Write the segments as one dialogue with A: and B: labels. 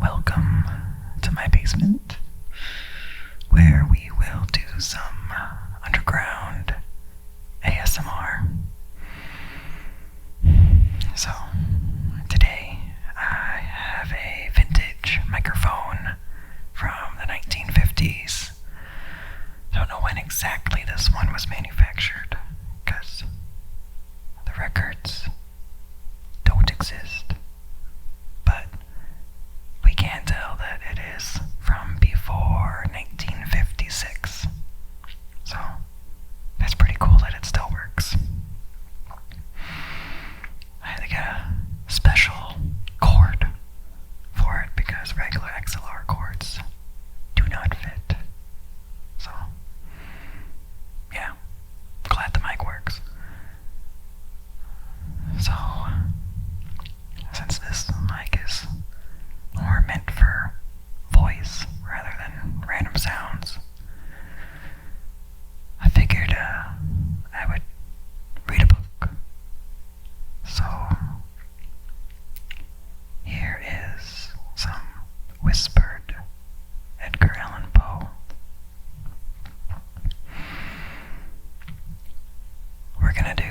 A: welcome to my basement, where we will do some underground ASMR. So, today I have a vintage microphone from the 1950s. Don't know when exactly this one was manufactured, because the records don't exist. But we can tell that it is from before 1956. So that's pretty cool that it still works. I had to get a special cord for it because regular XLR cords do not fit. So yeah, glad the mic works. So since this mic is more meant for voice rather than random sounds, I figured I would read a book. So here is some whispered Edgar Allan Poe. We're gonna do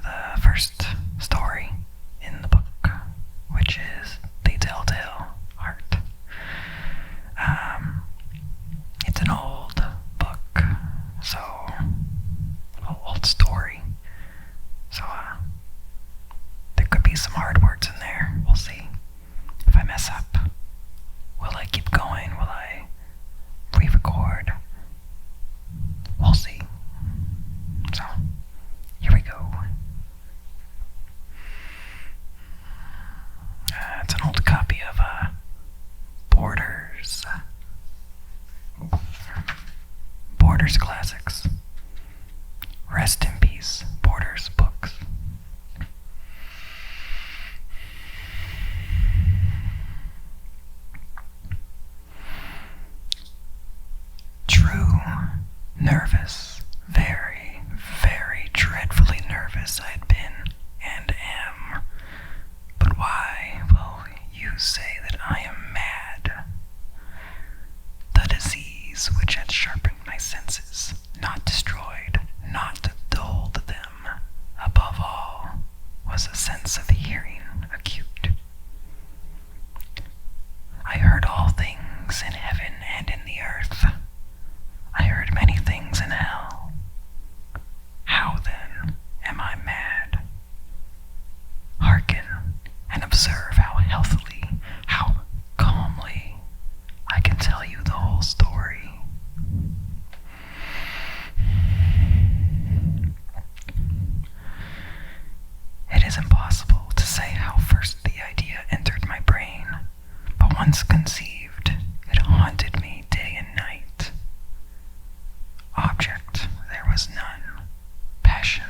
A: the first story in the book, which is The Telltale Heart. It's an old book, so old story. So there could be some hard words in there. We'll see. If I mess up, will I keep going? Will I re-record? We'll see. So here we go. It's an old copy of Borders Classics. Rest in peace, Borders books. True, nervous, very, very dreadfully nervous I had been and am. But why will you say that I am mad? The disease which had sharpened my senses, not destroyed, not dulled them, above all, was a sense of hearing acute. I heard all things in heaven and in the earth. I heard many things in hell. How then am I mad? Hearken and observe how healthily, how calmly I can tell you the whole story. It is impossible to say how first the idea entered my brain, but once conceived, it haunted me day and night. Object, there was none. Passion,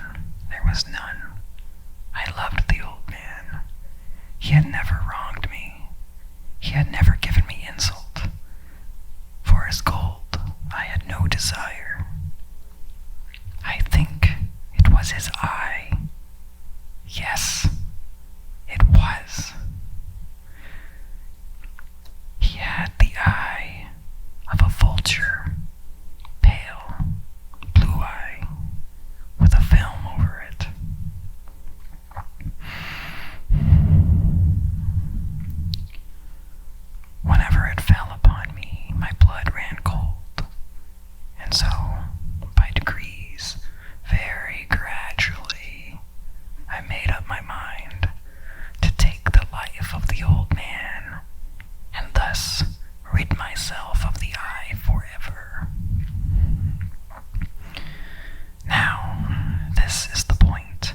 A: there was none. I loved the old man. He had never wronged me. He had never given me insult. For his gold, I had no desire. I think it was his eye. Yes, it was. He had the eye of a vulture, pale, blue eye, with a film over it. Whenever it fell upon me, my blood ran cold, and so, by degrees, very gradually, I made up my mind to take the life of the old man, and thus rid myself of the eye forever. Now, this is the point.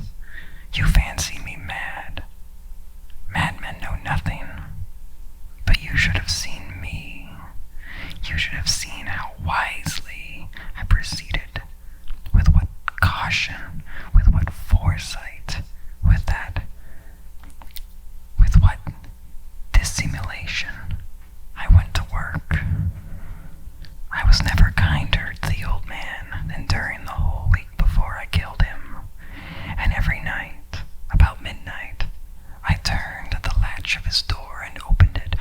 A: You fancy me mad. Madmen know nothing. But you should have seen me. You should have seen how wisely I proceeded, with what caution, with what foresight, with what dissimulation I went to work. I was never kinder to the old man than during the whole week before I killed him, and every night, about midnight, I turned at the latch of his door and opened it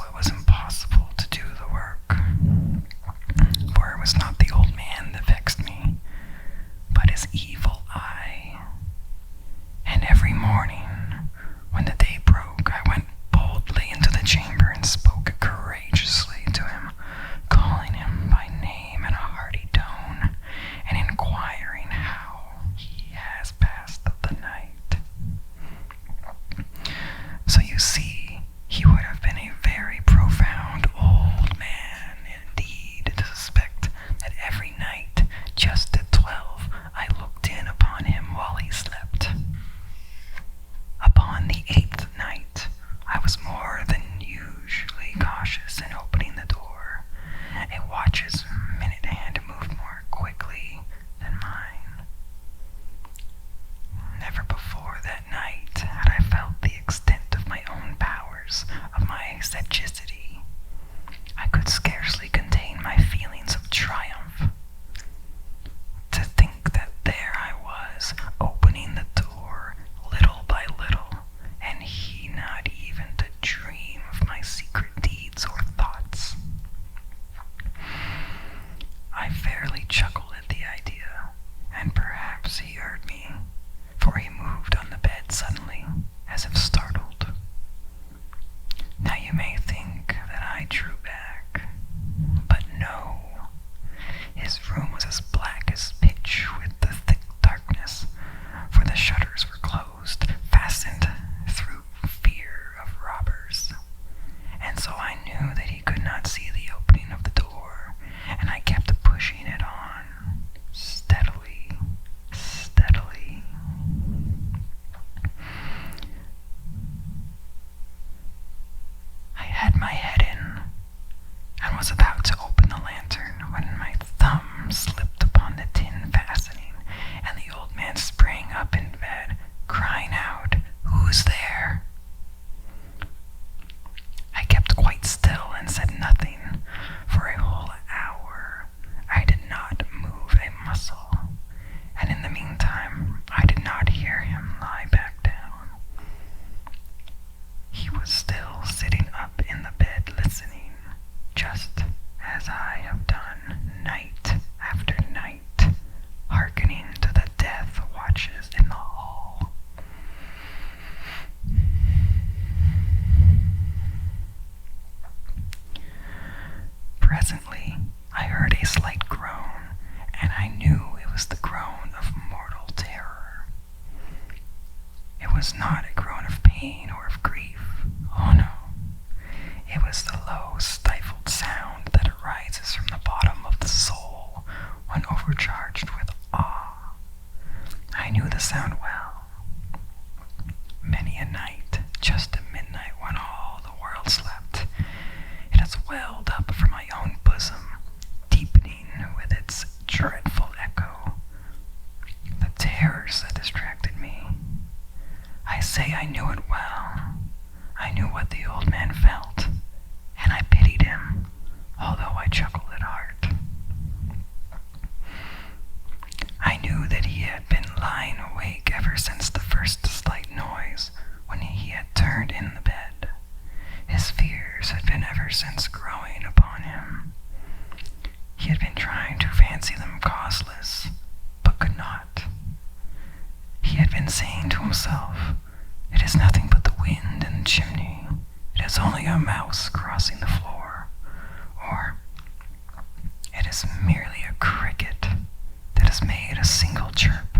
A: it was impossible to do the work. For it was not the old man that vexed me, but his evil eye. And every morning, when the day broke, I went boldly into the chamber and spoke courageously to him, calling him by name in a hearty tone, and inquiring how he has passed the night. So you see, he would have been a very profound old man indeed to suspect that every night, just at 12, I looked in upon him while he slept. Upon the 8th night, I was more than usually cautious in opening the door. A watch's minute hand moved more quickly than mine. Never before that night had I felt the extent of my own powers, of my sagacity. I could scarcely contain my feelings of triumph. To think that there I was, opening the door little by little, and he not even to dream of my secret deeds or thoughts. I fairly chuckled at the idea, and perhaps he heard me, for he moved on the bed suddenly, as if startled. Now you may think that I drew back, but no. His room was as black as pitch with the thick darkness, for the shutters were closed, fastened through fear of robbers. And so I knew that he could not see the opening of the door, and I kept pushing it on, steadily, steadily. I had my head in, and was about to open the lantern when my thumb slipped upon the tin fastening, and the old man sprang up in bed, crying out, "Who's there?" I kept quite still and said nothing. For a whole hour I did not move a muscle, and in the meantime I did not hear him lie back down. He was still sitting up in the bed listening, just as I have done night after night, hearkening to the death watches in the hall. Presently, I heard a slight groan, and I knew it was the groan of mortal terror. It was not a groan of pain or of grief. Oh no. It was the low, stifled sound that arises from the bottom of the soul when overcharged with awe. I knew the sound well. Many a night, just at midnight when all the world slept, it has welled up from my own bosom, deepening with its dreadful echo the terrors that distracted me. I say I knew it well. I knew what the old man felt, and I pitied him, although I chuckled at heart. I knew that he had been lying awake ever since the first slight noise, when he had turned in the bed. His fears had been ever since growing upon him. He had been trying to fancy them causeless, but could not. He had been saying to himself, "It is nothing but the wind in the chimney. It is only a mouse crossing the floor." Or, "It is merely a cricket that has made a single chirp."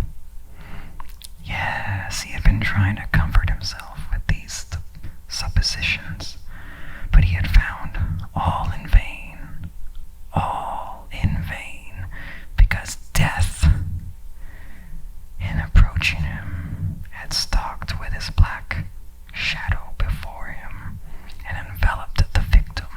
A: Yes, he had been trying to comfort himself with these suppositions, but he had found all in vain. All in vain, because death, in approaching him, had stalked with his black shadow before him and enveloped the victim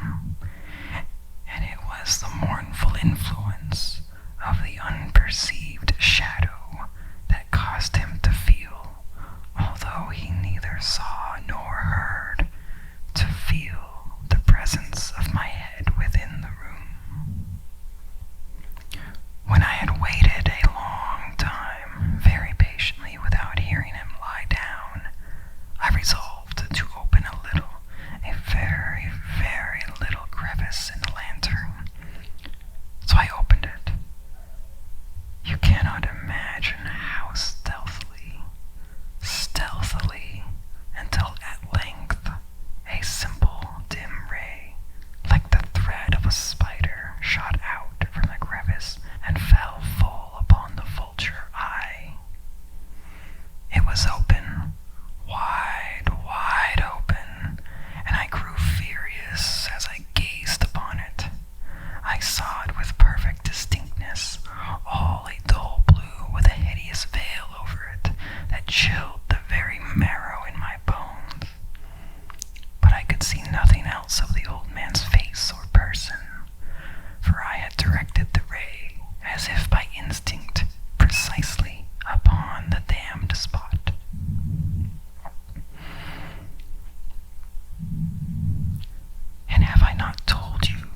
A: not told you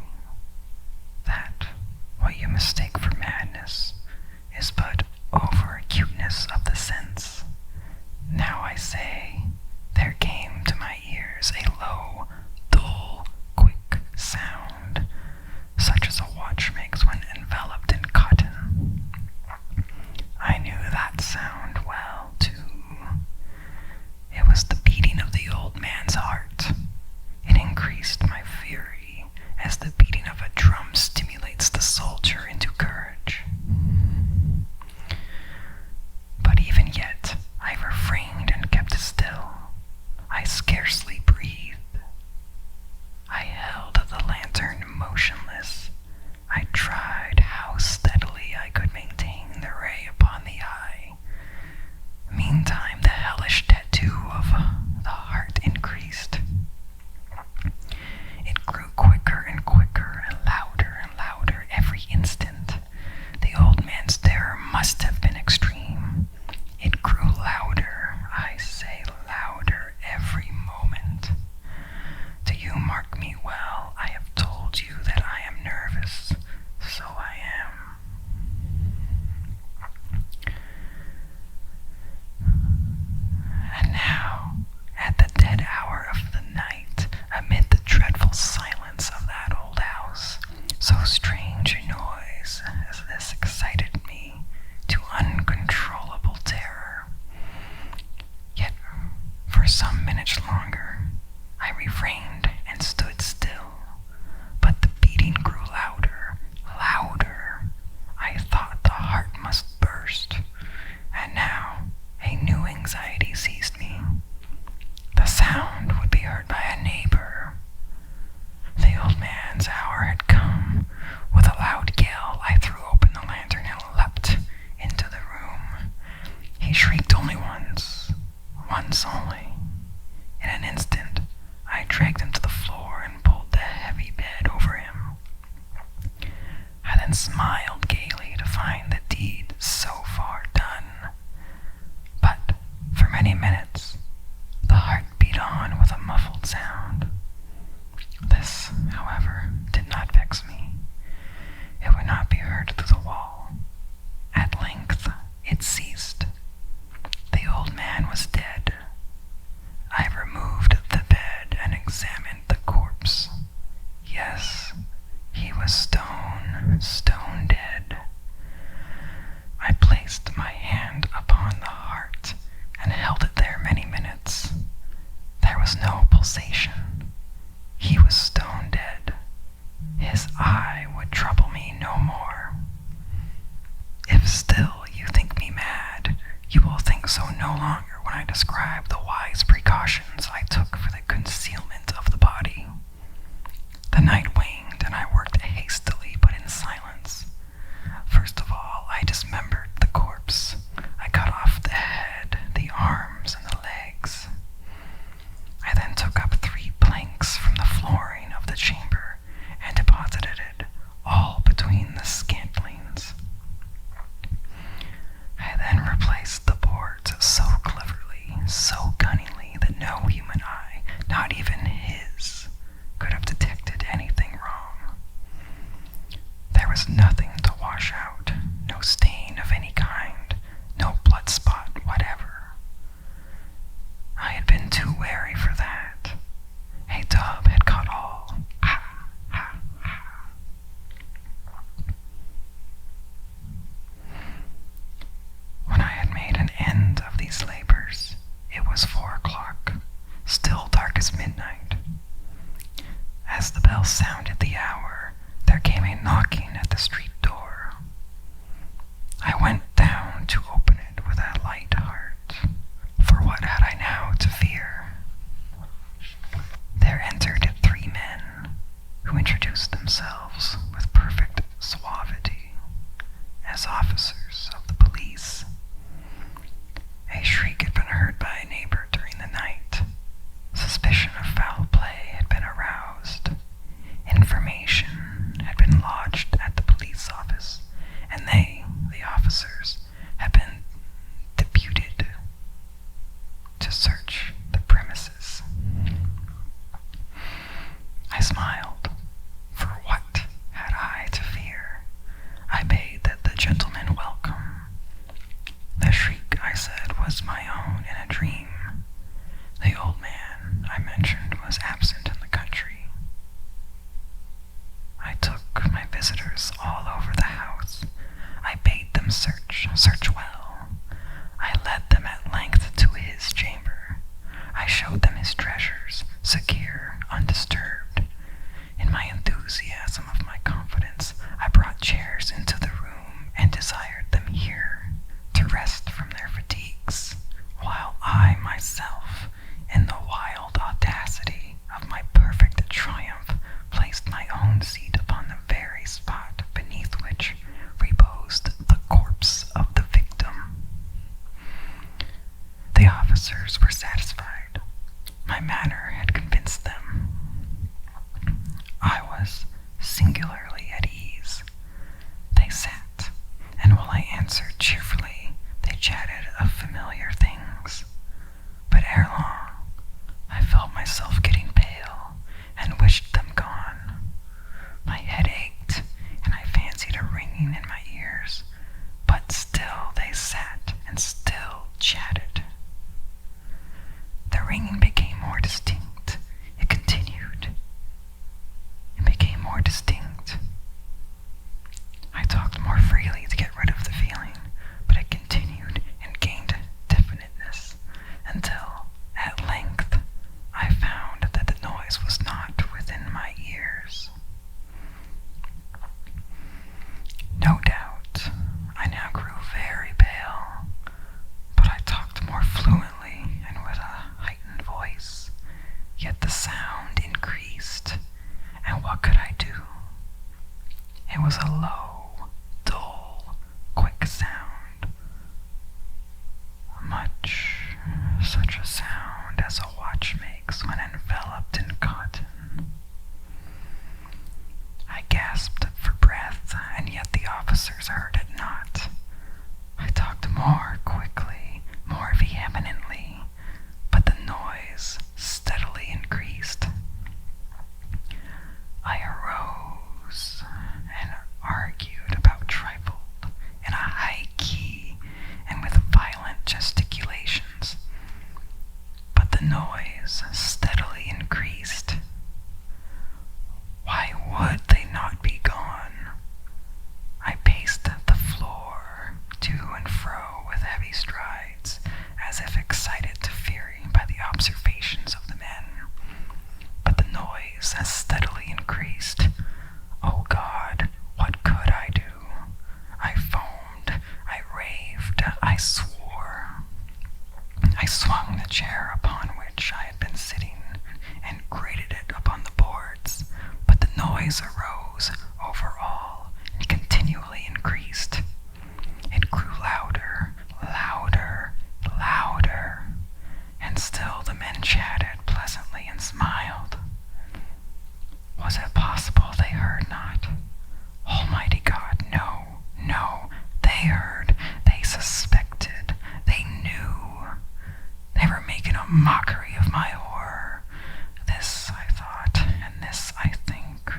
A: that what you mistake for madness is but over-acuteness of the sense. Now I say, there came to my ears a low, dull, quick sound, such as a watch makes when enveloped in cotton. I knew that sound well, too. It was the beating of the old man's heart. It increased my fury, as the beating of a drum stimulates the soldier into courage. But even yet, I refrained and kept still. I scarcely breathed. I held the lantern motionless. I tried how steadily I could maintain the ray upon the eye. Meantime, the hellish tattoo of the heart increased. It grew quicker and quicker and louder every instant. The old man's terror must have been extreme. It grew louder, I say louder, every moment. Do you mark me well? I have told you that I am nervous. So I am. And now, at the dead hour of the night, amid the dreadful silence of that old house, so strange a noise as this excited me to uncontrollable terror. Yet, for some minutes longer, I refrained and stood still, but the beating grew louder. I thought the heart must burst, and now a new anxiety seized me. The sound would be heard by a neighbor. The old man's hour had come. With a loud yell, I threw open the lantern and leapt into the room. He shrieked only once only. In an instant, I dragged him to the floor and pulled the heavy bed over him. I then smiled gaily to find the deed so far done. But for many minutes, the heart beat on with a muffled sound. This, however, did not vex me. It would not be heard through the wall. At length, it ceased. The old man was dead. I removed the bed and examined the corpse. Yes, he was stone dead. I placed my hand upon the heart and held it there many minutes. There was no pulsation. He was stone dead. His eye would trouble me no more. If still you think me mad, you will think so no longer when I describe the wise precautions I took for the concealment of the body. The night waned, and I worked hastily but in silence. First of all, I dismembered the corpse. I cut off the head, the arms, and the legs. I then took up 3 planks from the flooring of the chamber and deposited it all between the scantlings. I then replaced the boards so cleverly, so cunningly, that no human eye, not even his, could have detected anything wrong. There was nothing to wash out, no stain of any kind, no blood spot whatever. I had been too wary for that. A dove had caught all. Ha, ha, ha. When I had made an end of these labors, it was 4 o'clock, still dark as midnight. As the bell sounded the hour, there came a knocking at the street door. I went down to open it with a light heart, for what had I now to fear? There entered 3 men, who introduced themselves with perfect suavity as officers of the police. A shriek had been heard by a neighbor during the night. Suspicion of foul play had been aroused. Information had been lodged at the police office, and they, the officers, had been deputed to search the premises. took my visitors all over the house. I bade them search well. I led them at length to his chamber. I showed them his treasures, secure, undisturbed. In my enthusiasm of my confidence, I brought chairs into the room and desired them here to rest from their fatigues, while I myself, in the wild audacity of my perfect triumph, placed my own seat upon the very spot beneath which reposed the corpse of the victim. The officers were satisfied. My manner had convinced them. I was singularly at ease. They sat, and while I answered cheerfully, they chatted of familiar things. But ere long, I felt myself getting pale and wished them gone. My head ached, and I fancied a ringing in my ears, but still they sat and still chatted. The ringing became more distinct. It continued. It became more distinct. I talked more freely to get rid of the feeling, but it continued and gained definiteness until, at length, I found that the noise was not within my ears. No doubt, I now grew very pale, but I talked more fluently and with a heightened voice, yet the sound increased, and what could I do? It was a low, dull, quick sound, much such a sound as a watch makes when enveloped in cotton. I gasped for breath, and yet the officers heard it not. I talked more quickly, more vehemently, but the noise steadily increased. I arose and argued about trifles in a high key and with violent gesticulations, but the noise steadily increased. Why would they not be gone? I paced the floor to and fro with heavy strides, as if excited to fury by the observations of the men. But the noise steadily increased. Oh God, what could I do? I foamed, I raved, I swore. I swung the chair upon which I had been sitting and grated it upon the boards, but the noise arose over all and continually increased. It grew louder, louder, louder, and still the men chatted pleasantly and smiled. Was it possible they heard not? Almighty God, no, no, they heard, they suspected, they knew. They were making a mockery of my horror. This I thought, and this I think.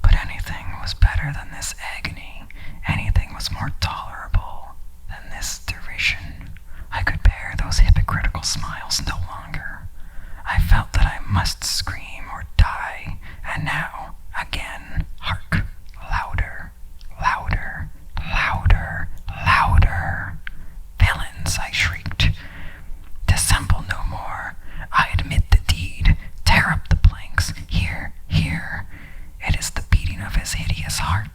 A: But anything was better than this agony. Anything was more tolerable than this derision. I could bear those hypocritical smiles no longer. I felt that I must scream or die, and now, again, hark, louder, louder, louder, louder. Villains, I shrieked. Dissemble no more. I admit the deed. Tear up the planks. Here, here. It is the beating of his hideous heart.